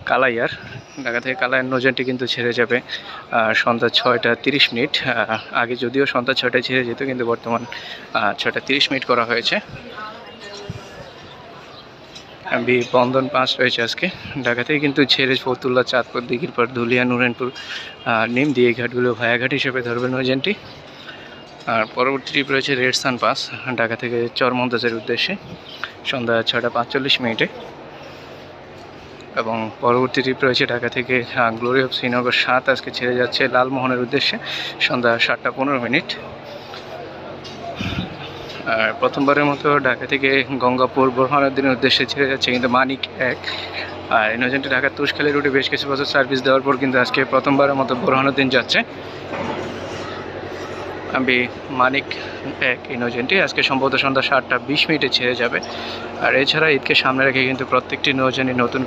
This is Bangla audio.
কালাইয়ার। ঢাকা থেকে কালাইয়ার নৌযানটি কিন্তু ছেড়ে যাবে সন্ধ্যা 6টা 30 মিনিট। আগে যদিও সন্ধ্যা 6টায় ছেড়ে যেত, কিন্তু বর্তমান 6টা 30 মিনিট করা হয়েছে। বন্দন 5 রয়েছে আজকে। ঢাকা থেকে কিন্তু ছেড়ে ফতুল্লা, চাঁদপুর, দিঘিরপাড়, ধুলিয়া, নুরাইনপুর, নিমদি এই ঘাটগুলো ভায়াঘাট হিসেবে ধরবে নৌযানটি। আর পরবর্তী ট্রিপ রয়েছে রেড সান পাস, ঢাকা থেকে চরমন্তাজের উদ্দেশ্যে সন্ধ্যা 6টা 45 মিনিটে। এবং পরবর্তী ট্রিপ রয়েছে ঢাকা থেকে গ্লোরি অফ শ্রীনগর 7 আজকে ছেড়ে যাচ্ছে লালমোহনের উদ্দেশ্যে সন্ধ্যা 7টা 15 মিনিট। আর প্রথমবারের মতো ঢাকা থেকে গঙ্গাপুর, বোরহানুদ্দিনের উদ্দেশ্যে ছেড়ে যাচ্ছে কিন্তু মানিক 1। আর এই নৌযানটি ঢাকার তুষখালী রুটে বেশ কিছু বছর সার্ভিস দেওয়ার পর কিন্তু আজকে প্রথমবারের মতো বোরহানুদ্দিন যাচ্ছে। মানিক 1 এই নৌযানটি আজকে সম্ভবত সন্ধ্যা 7টা 20 মিনিটে ছেড়ে যাবে। আর এছাড়া ঈদকে সামনে রেখে কিন্তু প্রত্যেকটি নৌযানই নতুন